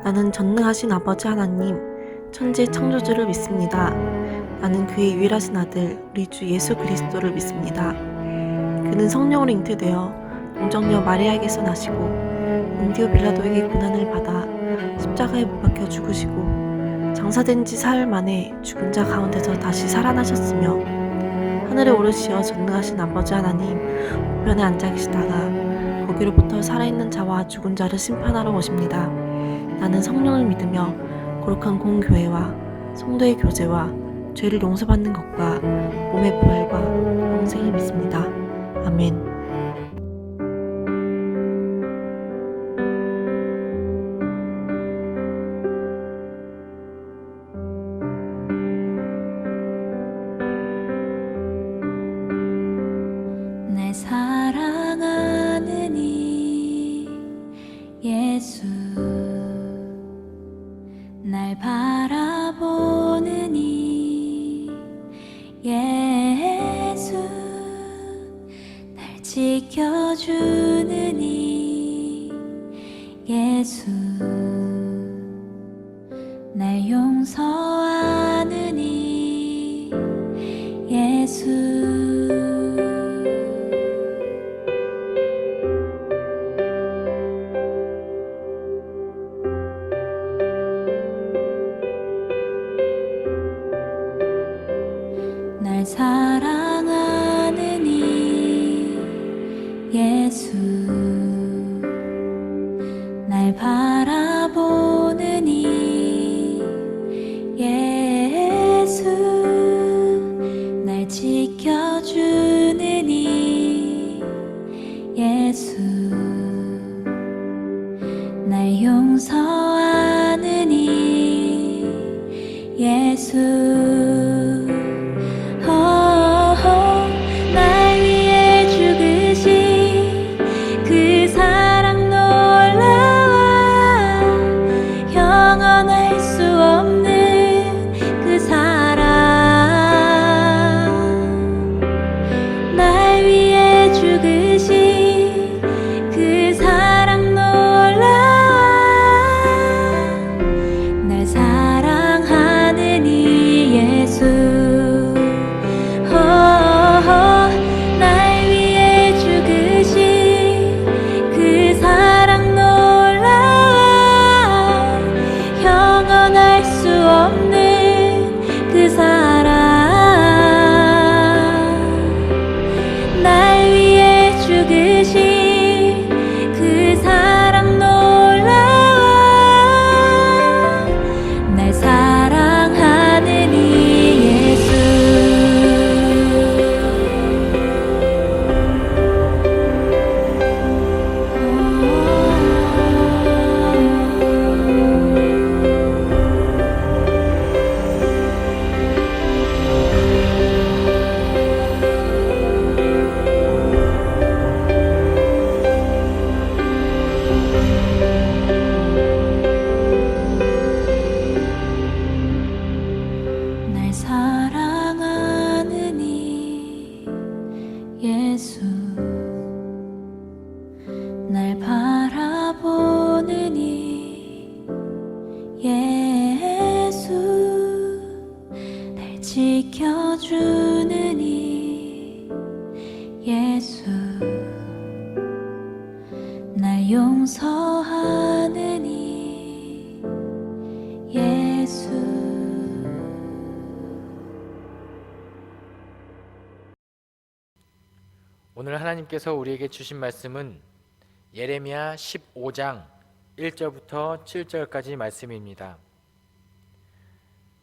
나는 전능하신 아버지 하나님, 천지의 창조주를 믿습니다. 나는 그의 유일하신 아들, 우리 주 예수 그리스도를 믿습니다. 그는 성령으로 잉태되어 동정녀 마리아에게서 나시고 본디오 빌라도에게 고난을 받아 십자가에 못 박혀 죽으시고 장사된 지 사흘 만에 죽은 자 가운데서 다시 살아나셨으며 하늘에 오르시어 전능하신 아버지 하나님 우편에 앉아 계시다가 거기로부터 살아있는 자와 죽은 자를 심판하러 오십니다. 나는 성령을 믿으며 거룩한 공교회와 성도의 교제와 죄를 용서받는 것과 몸의 부활과 영생을 믿습니다. 아멘. 날 사랑하는 이 예수, 날 바라보는 이 예수, 날 지켜주는 이 예수, 날 용서하는 이 예수. 날 사랑하는 이 예수, 날 바라보는 이 예수, 날 지켜주는 이 예수, 날 용서하는 이 예수. 날 위해 죽으신 그 사랑 놀라워, 영원할 수 없는 그 사랑. 날 위해 죽으신 그 사랑 놀라워, 날 사랑하는 이 예수. 날 위해 죽으신 그 사랑 놀라워, 영원할 수 없는 그 사랑. 날 위해 죽으신 그 사랑 놀라워, 날 사랑하는 이 예수. 날 사랑하는 이 예수, 날 바라보는 이 예수, 날 지켜주는 이 예수, 날 용서하는 이 예수. 오늘 하나님께서 우리에게 주신 말씀은 예레미야 15장 1절부터 7절까지 말씀입니다.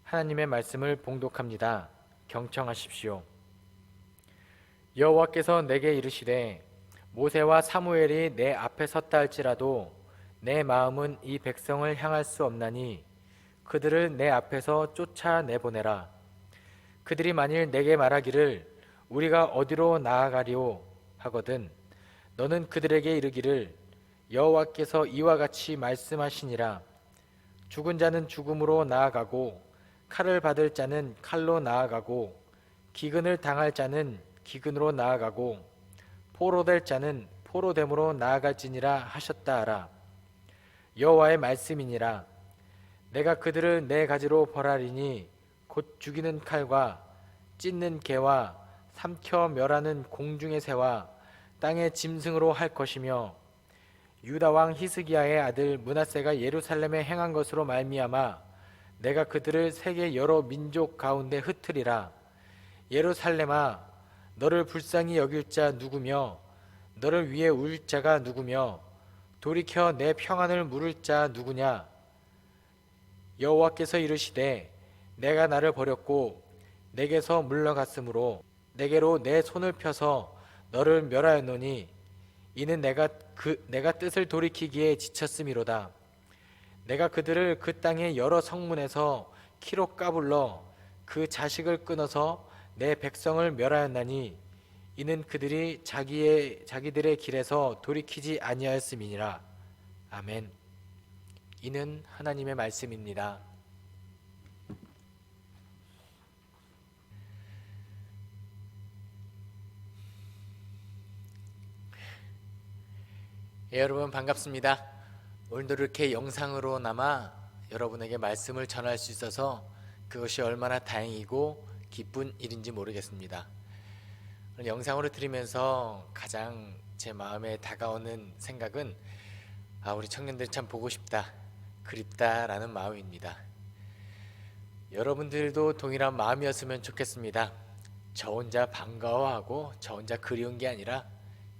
하나님의 말씀을 봉독합니다. 경청하십시오. 여호와께서 내게 이르시되 모세와 사무엘이 내 앞에 섰다 할지라도 내 마음은 이 백성을 향할 수 없나니 그들을 내 앞에서 쫓아내보내라. 그들이 만일 내게 말하기를 우리가 어디로 나아가리오 하거든 너는 그들에게 이르기를 여호와께서 이와 같이 말씀하시니라. 죽은 자는 죽음으로 나아가고 칼을 받을 자는 칼로 나아가고 기근을 당할 자는 기근으로 나아가고 포로될 자는 포로됨으로 나아갈지니라 하셨다 하라. 여호와의 말씀이니라. 내가 그들을 네 가지로 벌하리니 곧 죽이는 칼과 찢는 개와 삼켜 멸하는 공중의 새와 땅의 짐승으로 할 것이며 유다 왕 히스기야의 아들 므낫세가 예루살렘에 행한 것으로 말미암아 내가 그들을 세계 여러 민족 가운데 흩으리라. 예루살렘아, 너를 불쌍히 여길 자 누구며 너를 위해 울 자가 누구며 돌이켜 내 평안을 물을 자 누구냐? 여호와께서 이르시되 내가 나를 버렸고 내게서 물러갔으므로 내게로 내 손을 펴서 너를 멸하였노니 이는 내가 뜻을 돌이키기에 지쳤음이로다. 내가 그들을 그 땅의 여러 성문에서 키로 까불러 그 자식을 끊어서 내 백성을 멸하였나니 이는 그들이 자기들의 길에서 돌이키지 아니하였음이니라. 아멘. 이는 하나님의 말씀입니다. 여러분 반갑습니다. 오늘도 이렇게 영상으로나마 여러분에게 말씀을 전할 수 있어서 그것이 얼마나 다행이고 기쁜 일인지 모르겠습니다. 오늘 영상으로 들으면서 가장 제 마음에 다가오는 생각은 우리 청년들 참 보고 싶다, 그립다라는 마음입니다. 여러분들도 동일한 마음이었으면 좋겠습니다. 저 혼자 반가워하고 저 혼자 그리운 게 아니라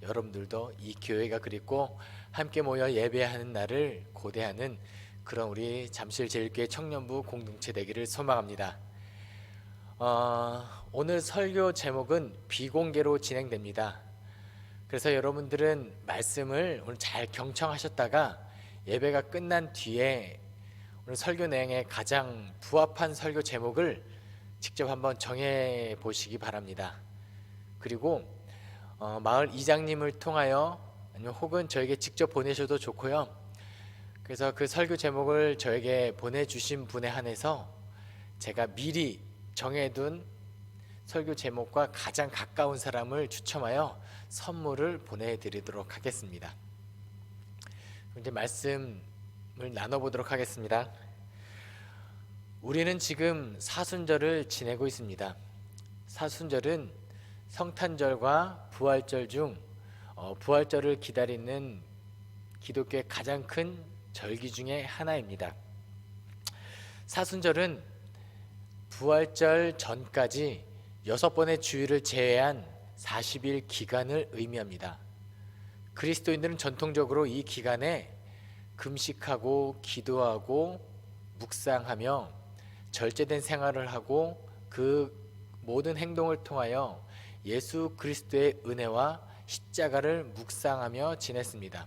여러분들도 이 교회가 그립고 함께 모여 예배하는 날을 고대하는 그런 우리 잠실제일교회 청년부 공동체 되기를 소망합니다. 오늘 설교 제목은 비공개로 진행됩니다. 그래서 여러분들은 말씀을 오늘 잘 경청하셨다가 예배가 끝난 뒤에 오늘 설교 내용에 가장 부합한 설교 제목을 직접 한번 정해 보시기 바랍니다. 그리고 마을 이장님을 통하여 아니면 혹은 저에게 직접 보내셔도 좋고요. 그래서 그 설교 제목을 저에게 보내주신 분에 한해서 제가 미리 정해둔 설교 제목과 가장 가까운 사람을 추첨하여 선물을 보내드리도록 하겠습니다. 이제 말씀을 나눠보도록 하겠습니다. 우리는 지금 사순절을 지내고 있습니다. 사순절은 성탄절과 부활절 중 부활절을 기다리는 기독교의 가장 큰 절기 중에 하나입니다. 사순절은 부활절 전까지 6번의 주일을 제외한 40일 기간을 의미합니다. 그리스도인들은 전통적으로 이 기간에 금식하고 기도하고 묵상하며 절제된 생활을 하고 그 모든 행동을 통하여 예수 그리스도의 은혜와 십자가를 묵상하며 지냈습니다.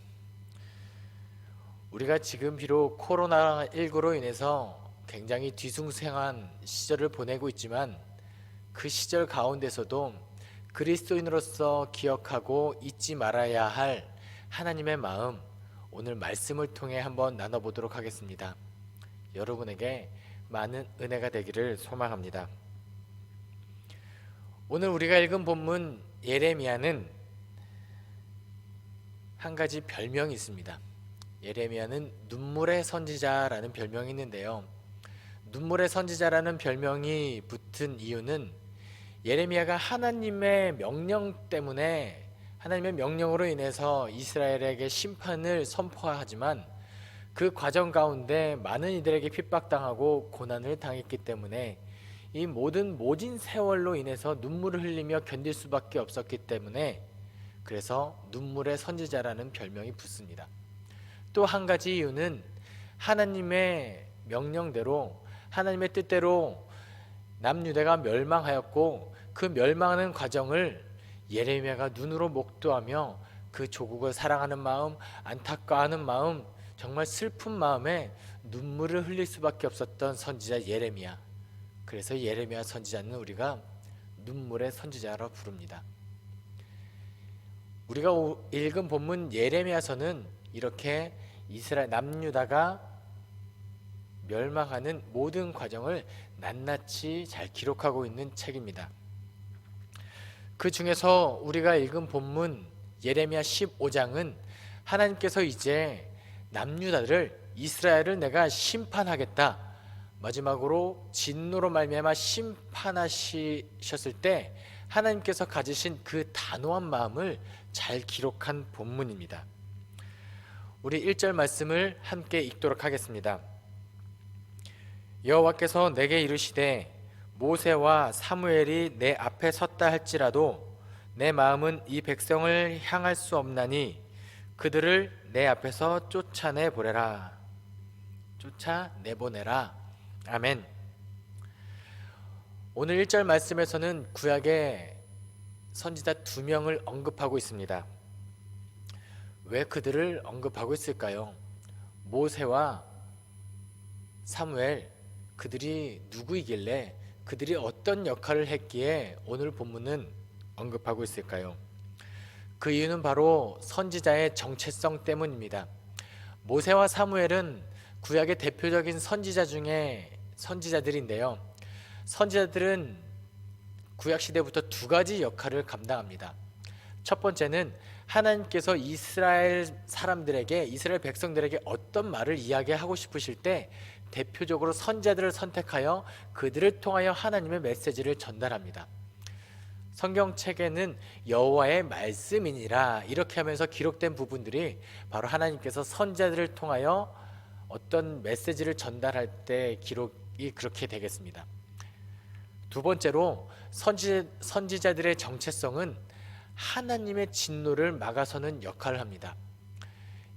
우리가 지금 비록 코로나19로 인해서 굉장히 뒤숭숭한 시절을 보내고 있지만 그 시절 가운데서도 그리스도인으로서 기억하고 잊지 말아야 할 하나님의 마음, 오늘 말씀을 통해 한번 나눠보도록 하겠습니다. 여러분에게 많은 은혜가 되기를 소망합니다. 오늘 우리가 읽은 본문 예레미야는 한 가지 별명이 있습니다. 예레미야는 눈물의 선지자라는 별명이 있는데요. 눈물의 선지자라는 별명이 붙은 이유는 예레미야가 하나님의 명령 때문에 하나님의 명령으로 인해서 이스라엘에게 심판을 선포하지만 그 과정 가운데 많은 이들에게 핍박당하고 고난을 당했기 때문에 이 모진 세월로 인해서 눈물을 흘리며 견딜 수밖에 없었기 때문에 그래서 눈물의 선지자라는 별명이 붙습니다. 또 한 가지 이유는 하나님의 명령대로 하나님의 뜻대로 남유대가 멸망하였고 그 멸망하는 과정을 예레미야가 눈으로 목도하며 그 조국을 사랑하는 마음, 안타까워하는 마음, 정말 슬픈 마음에 눈물을 흘릴 수밖에 없었던 선지자 예레미야. 그래서 예레미야 선지자는 우리가 눈물의 선지자로 부릅니다. 우리가 읽은 본문 예레미야서는 이렇게 이스라엘 남유다가 멸망하는 모든 과정을 낱낱이 잘 기록하고 있는 책입니다. 그 중에서 우리가 읽은 본문 예레미야 15장은 하나님께서 이제 남유다를 이스라엘을 내가 심판하겠다, 마지막으로 진노로 말미암아 심판하셨을 때 하나님께서 가지신 그 단호한 마음을 잘 기록한 본문입니다. 우리 1절 말씀을 함께 읽도록 하겠습니다. 여호와께서 내게 이르시되 모세와 사무엘이 내 앞에 섰다 할지라도 내 마음은 이 백성을 향할 수 없나니 그들을 내 앞에서 쫓아내보내라. 쫓아내보내라. 아멘. 오늘 1절 말씀에서는 구약의 선지자 2명을 언급하고 있습니다. 왜 그들을 언급하고 있을까요? 모세와 사무엘, 그들이 누구이길래, 그들이 어떤 역할을 했기에 오늘 본문은 언급하고 있을까요? 그 이유는 바로 선지자의 정체성 때문입니다. 모세와 사무엘은 구약의 대표적인 선지자 중에 선지자들인데요. 선지자들은 구약 시대부터 2가지 역할을 감당합니다. 첫 번째는 하나님께서 이스라엘 사람들에게, 이스라엘 백성들에게 어떤 말을 이야기하고 싶으실 때 대표적으로 선지자들을 선택하여 그들을 통하여 하나님의 메시지를 전달합니다. 성경책에는 여호와의 말씀이니라 이렇게 하면서 기록된 부분들이 바로 하나님께서 선지자들을 통하여 어떤 메시지를 전달할 때 기록이 그렇게 되겠습니다. 두 번째로 선지자들의 정체성은 하나님의 진노를 막아서는 역할을 합니다.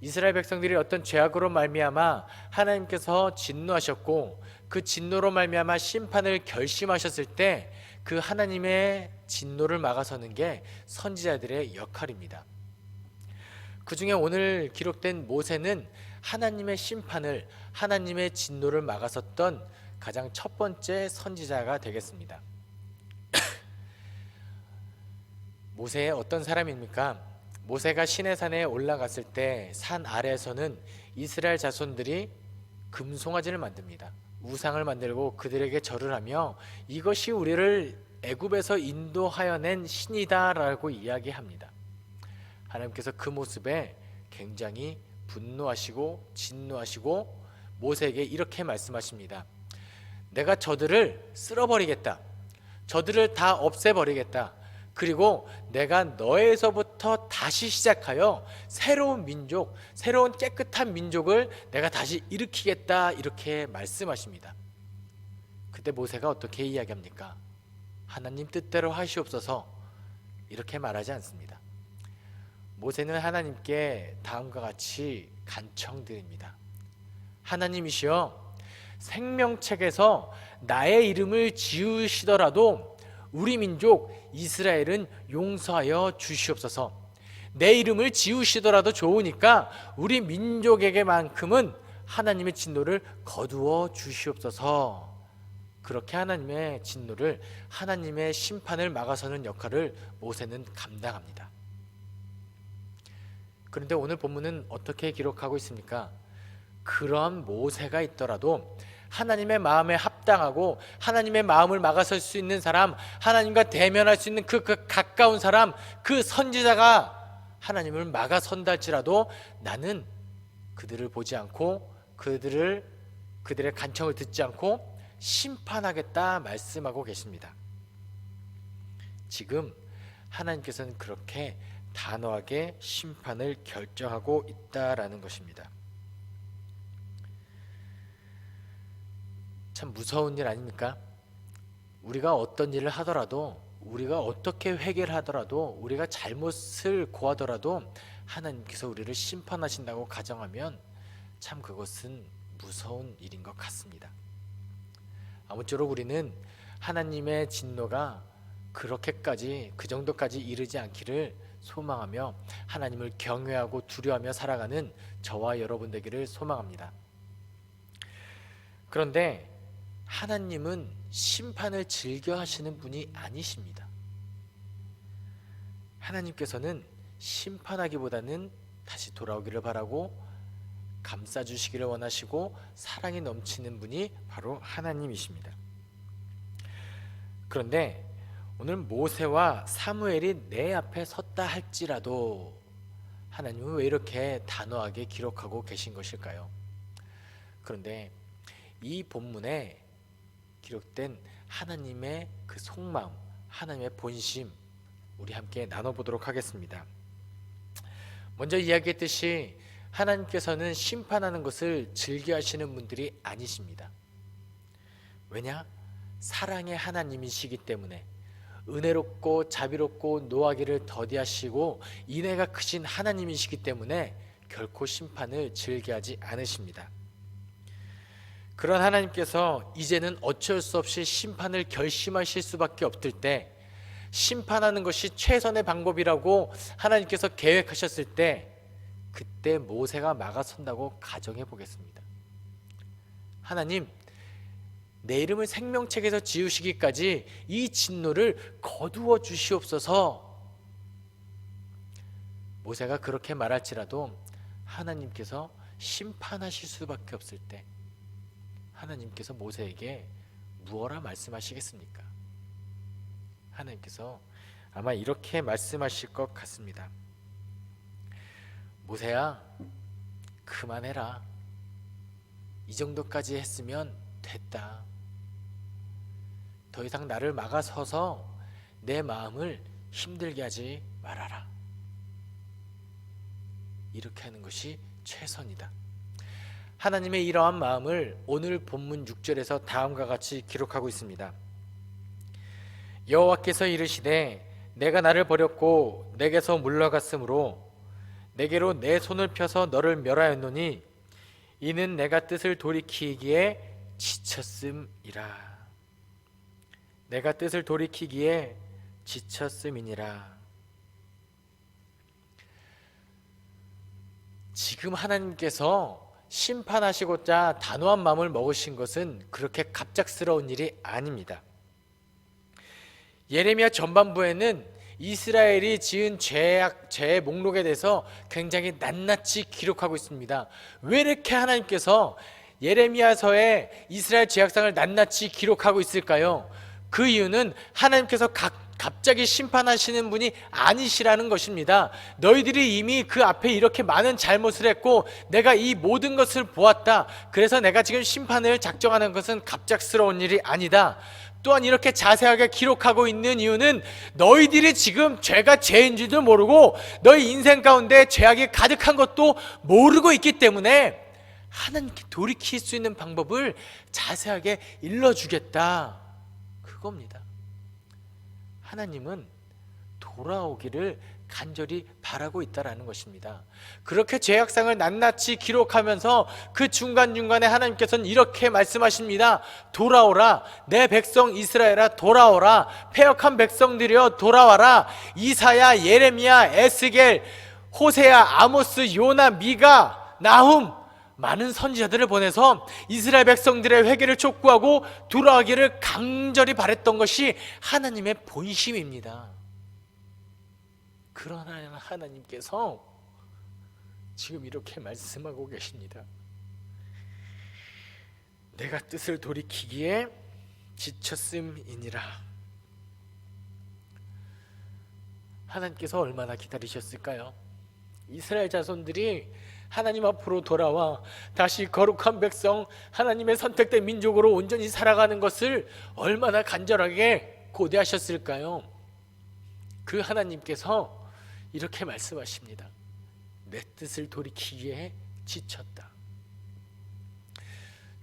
이스라엘 백성들이 어떤 죄악으로 말미암아 하나님께서 진노하셨고 그 진노로 말미암아 심판을 결심하셨을 때 그 하나님의 진노를 막아서는 게 선지자들의 역할입니다. 그 중에 오늘 기록된 모세는 하나님의 심판을, 하나님의 진노를 막아섰던 가장 첫 번째 선지자가 되겠습니다. 모세의 어떤 사람입니까? 모세가 시내산에 올라갔을 때 산 아래에서는 이스라엘 자손들이 금송아지를 만듭니다. 우상을 만들고 그들에게 절을 하며 이것이 우리를 애굽에서 인도하여 낸 신이다 라고 이야기합니다. 하나님께서 그 모습에 굉장히 분노하시고 진노하시고 모세에게 이렇게 말씀하십니다. 내가 저들을 쓸어버리겠다. 저들을 다 없애버리겠다. 그리고 내가 너에서부터 다시 시작하여 새로운 민족, 새로운 깨끗한 민족을 내가 다시 일으키겠다 이렇게 말씀하십니다. 그때 모세가 어떻게 이야기합니까? 하나님 뜻대로 하시옵소서 이렇게 말하지 않습니다. 모세는 하나님께 다음과 같이 간청드립니다. 하나님이시여, 생명책에서 나의 이름을 지우시더라도 우리 민족 이스라엘은 용서하여 주시옵소서. 내 이름을 지우시더라도 좋으니까 우리 민족에게만큼은 하나님의 진노를 거두어 주시옵소서. 그렇게 하나님의 진노를, 하나님의 심판을 막아서는 역할을 모세는 감당합니다. 그런데 오늘 본문은 어떻게 기록하고 있습니까? 그런 모세가 있더라도 하나님의 마음에 합당하고 하나님의 마음을 막아설 수 있는 사람, 하나님과 대면할 수 있는 그 가까운 사람, 그 선지자가 하나님을 막아선다 할지라도 나는 그들을 보지 않고 그들의 간청을 듣지 않고 심판하겠다 말씀하고 계십니다. 지금 하나님께서는 그렇게 단호하게 심판을 결정하고 있다라는 것입니다. 참 무서운 일 아닙니까? 우리가 어떤 일을 하더라도, 우리가 어떻게 회개를 하더라도, 우리가 잘못을 고하더라도 하나님께서 우리를 심판하신다고 가정하면 참 그것은 무서운 일인 것 같습니다. 아무쪼록 우리는 하나님의 진노가 그렇게까지, 그 정도까지 이르지 않기를 소망하며 하나님을 경외하고 두려워하며 살아가는 저와 여러분 되기를 소망합니다. 그런데 하나님은 심판을 즐겨 하시는 분이 아니십니다. 하나님께서는 심판하기보다는 다시 돌아오기를 바라고 감싸주시기를 원하시고 사랑이 넘치는 분이 바로 하나님이십니다. 그런데 오늘 모세와 사무엘이 내 앞에 섰다 할지라도 하나님은 왜 이렇게 단호하게 기록하고 계신 것일까요? 그런데 이 본문에 기록된 하나님의 그 속마음, 하나님의 본심, 우리 함께 나눠보도록 하겠습니다. 먼저 이야기했듯이 하나님께서는 심판하는 것을 즐겨하시는 분들이 아니십니다. 왜냐? 사랑의 하나님이시기 때문에, 은혜롭고 자비롭고 노하기를 더디하시고 인애가 크신 하나님이시기 때문에 결코 심판을 즐겨하지 않으십니다. 그런 하나님께서 이제는 어쩔 수 없이 심판을 결심하실 수밖에 없을 때, 심판하는 것이 최선의 방법이라고 하나님께서 계획하셨을 때, 그때 모세가 막아선다고 가정해 보겠습니다. 하나님, 내 이름을 생명책에서 지우시기까지 이 진노를 거두어 주시옵소서. 모세가 그렇게 말할지라도 하나님께서 심판하실 수밖에 없을 때, 하나님께서 모세에게 무엇라 말씀하시겠습니까? 하나님께서 아마 이렇게 말씀하실 것 같습니다. 모세야, 그만해라. 이 정도까지 했으면 됐다. 더 이상 나를 막아서서 내 마음을 힘들게 하지 말아라. 이렇게 하는 것이 최선이다. 하나님의 이러한 마음을 오늘 본문 6절에서 다음과 같이 기록하고 있습니다. 여호와께서 이르시되 내가 나를 버렸고 내게서 물러갔으므로 내게로 내 손을 펴서 너를 멸하였노니 이는 내가 뜻을 돌이키기에 지쳤음이라. 내가 뜻을 돌이키기에 지쳤음이니라. 지금 하나님께서 심판하시고자 단호한 마음을 먹으신 것은 그렇게 갑작스러운 일이 아닙니다. 예레미야 전반부에는 이스라엘이 지은 죄의 목록에 대해서 굉장히 낱낱이 기록하고 있습니다. 왜 이렇게 하나님께서 예레미야서에 이스라엘 죄악상을 낱낱이 기록하고 있을까요? 그 이유는 하나님께서 갑자기 심판하시는 분이 아니시라는 것입니다. 너희들이 이미 그 앞에 이렇게 많은 잘못을 했고 내가 이 모든 것을 보았다. 그래서 내가 지금 심판을 작정하는 것은 갑작스러운 일이 아니다. 또한 이렇게 자세하게 기록하고 있는 이유는 너희들이 지금 죄가 죄인 줄도 모르고 너희 인생 가운데 죄악이 가득한 것도 모르고 있기 때문에 하나님께 돌이킬 수 있는 방법을 자세하게 일러주겠다. 그겁니다. 하나님은 돌아오기를 간절히 바라고 있다라는 것입니다. 그렇게 죄악상을 낱낱이 기록하면서 그 중간중간에 하나님께서는 이렇게 말씀하십니다. 돌아오라. 내 백성 이스라엘아 돌아오라. 패역한 백성들이여 돌아와라. 이사야, 예레미야, 에스겔, 호세야, 아모스, 요나, 미가, 나훔 많은 선지자들을 보내서 이스라엘 백성들의 회개를 촉구하고 돌아가기를 간절히 바랬던 것이 하나님의 본심입니다. 그러나 하나님께서 지금 이렇게 말씀하고 계십니다. 내가 뜻을 돌이키기에 지쳤음이니라. 하나님께서 얼마나 기다리셨을까요? 이스라엘 자손들이 하나님 앞으로 돌아와 다시 거룩한 백성, 하나님의 선택된 민족으로 온전히 살아가는 것을 얼마나 간절하게 고대하셨을까요? 그 하나님께서 이렇게 말씀하십니다. 내 뜻을 돌이키기에 지쳤다.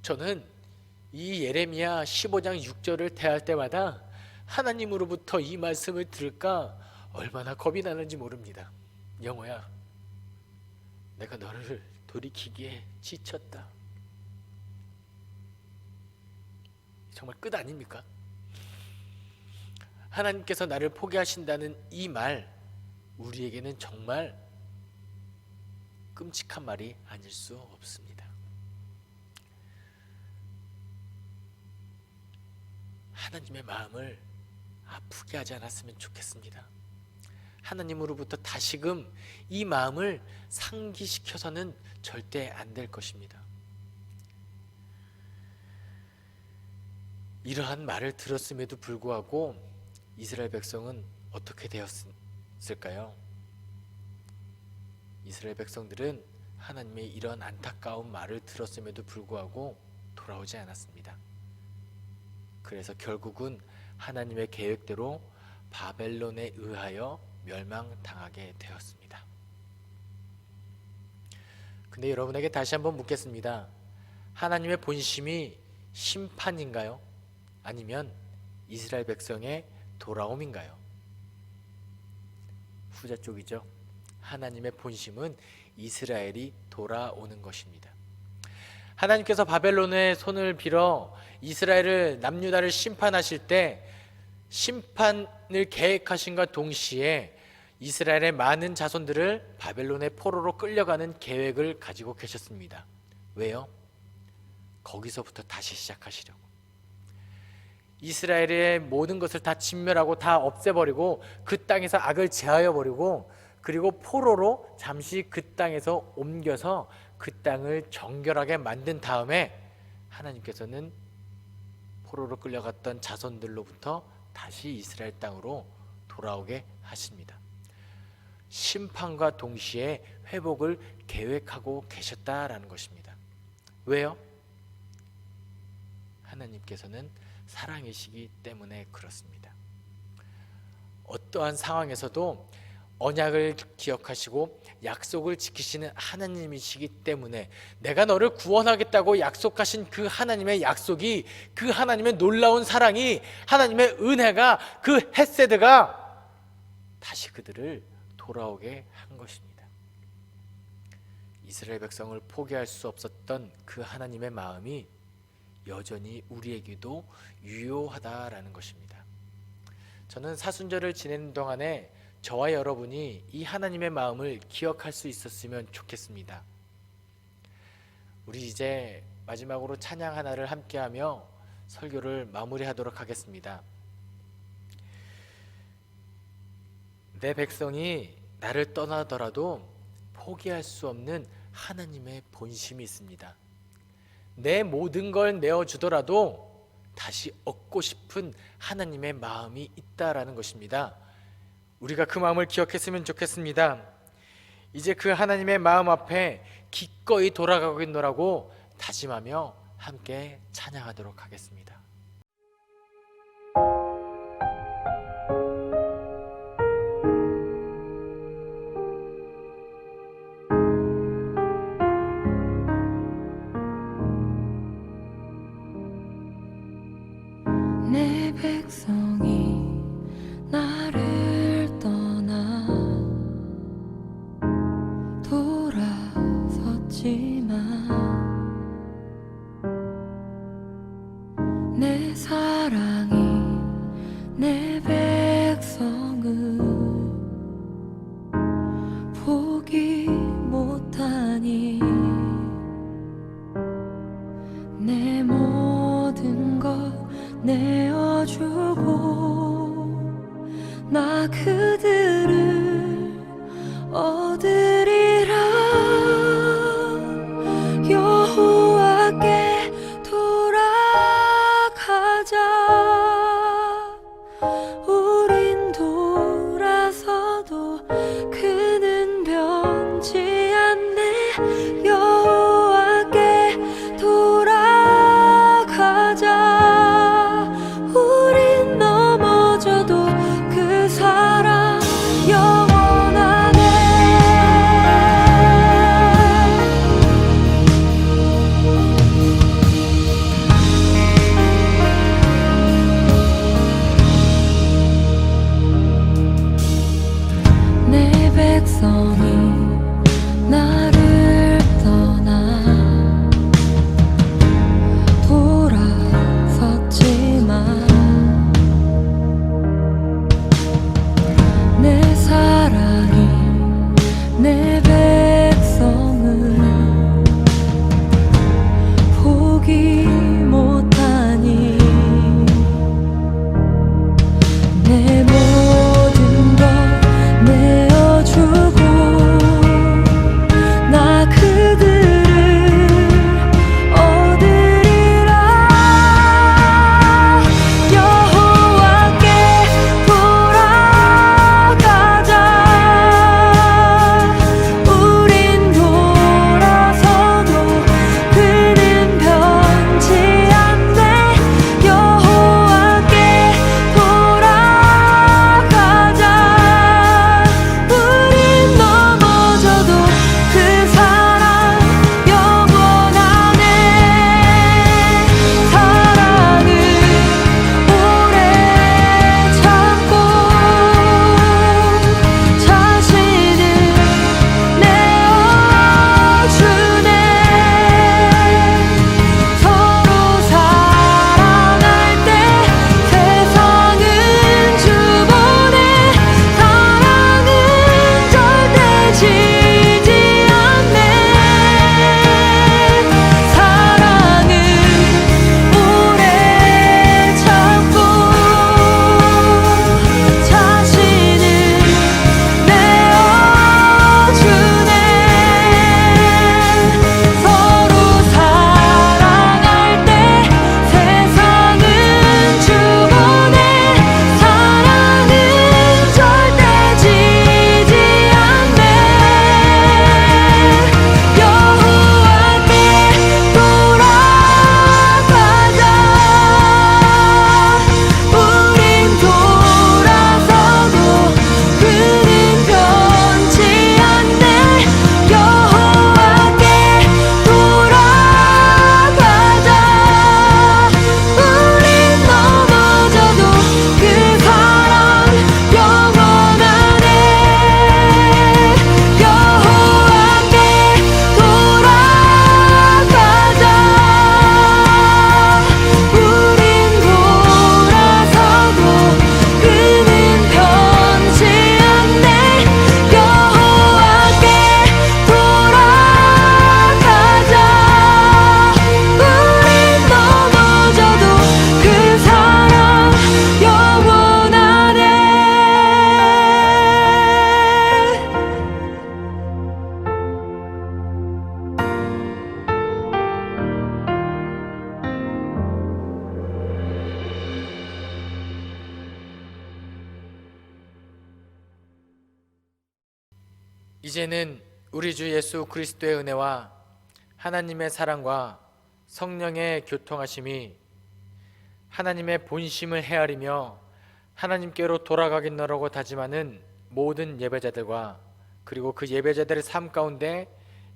저는 이 예레미야 15장 6절을 대할 때마다 하나님으로부터 이 말씀을 들을까 얼마나 겁이 나는지 모릅니다. 영호야, 내가 너를 돌이키기에 지쳤다. 정말 끝 아닙니까? 하나님께서 나를 포기하신다는 이 말, 우리에게는 정말 끔찍한 말이 아닐 수 없습니다. 하나님의 마음을 아프게 하지 않았으면 좋겠습니다. 하나님으로부터 다시금 이 마음을 상기시켜서는 절대 안 될 것입니다. 이러한 말을 들었음에도 불구하고 이스라엘 백성은 어떻게 되었을까요? 이스라엘 백성들은 하나님의 이런 안타까운 말을 들었음에도 불구하고 돌아오지 않았습니다. 그래서 결국은 하나님의 계획대로 바벨론에 의하여 멸망당하게 되었습니다. 근데 여러분에게 다시 한번 묻겠습니다. 하나님의 본심이 심판인가요? 아니면 이스라엘 백성의 돌아옴인가요? 후자 쪽이죠. 하나님의 본심은 이스라엘이 돌아오는 것입니다. 하나님께서 바벨론의 손을 빌어 이스라엘을 남유다를 심판하실 때 심판을 계획하신과 동시에 이스라엘의 많은 자손들을 바벨론의 포로로 끌려가는 계획을 가지고 계셨습니다. 왜요? 거기서부터 다시 시작하시려고. 이스라엘의 모든 것을 다 진멸하고 다 없애버리고 그 땅에서 악을 제하여 버리고 그리고 포로로 잠시 그 땅에서 옮겨서 그 땅을 정결하게 만든 다음에 하나님께서는 포로로 끌려갔던 자손들로부터 다시 이스라엘 땅으로 돌아오게 하십니다. 심판과 동시에 회복을 계획하고 계셨다라는 것입니다. 왜요? 하나님께서는 사랑이시기 때문에 그렇습니다. 어떠한 상황에서도 언약을 기억하시고 약속을 지키시는 하나님이시기 때문에 내가 너를 구원하겠다고 약속하신 그 하나님의 약속이, 그 하나님의 놀라운 사랑이, 하나님의 은혜가, 그 헤세드가 다시 그들을 돌아오게 한 것입니다. 이스라엘 백성을 포기할 수 없었던 그 하나님의 마음이 여전히 우리에게도 유효하다라는 것입니다. 저는 사순절을 지내는 동안에 저와 여러분이 이 하나님의 마음을 기억할 수 있었으면 좋겠습니다. 우리 이제 마지막으로 찬양 하나를 함께하며 설교를 마무리하도록 하겠습니다. 내 백성이 나를 떠나더라도 포기할 수 없는 하나님의 본심이 있습니다. 내 모든 걸 내어주더라도 다시 얻고 싶은 하나님의 마음이 있다라는 것입니다. 우리가 그 마음을 기억했으면 좋겠습니다. 이제 그 하나님의 마음 앞에 기꺼이 돌아가겠노라고 다짐하며 함께 찬양하도록 하겠습니다. 내 백성이 나를 떠나 돌아섰지만 내 사랑이 내 백성을 포기 못하니 내 모든 것 내어주고 나 그들을 얻으리라. 여호와께 돌아가자. 우린 돌아서도 그는 변치 않네. 여호와께 돌아가자. 우린 넘어져도 그 사랑 이제는 우리 주 예수 그리스도의 은혜와 하나님의 사랑과 성령의 교통하심이 하나님의 본심을 헤아리며 하나님께로 돌아가겠노라고 다짐하는 모든 예배자들과 그리고 그 예배자들의 삶 가운데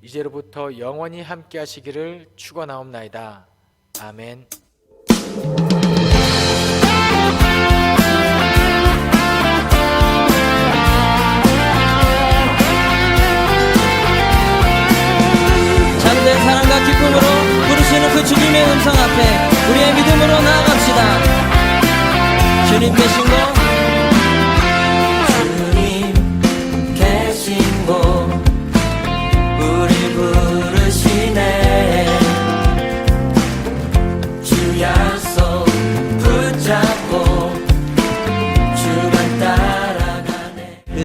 이제로부터 영원히 함께 하시기를 축원하옵나이다. 아멘. 참된 사랑과 기쁨으로 부르시는 그 주님의 음성 앞에 우리의 믿음으로 나아갑시다. 주님 되신 것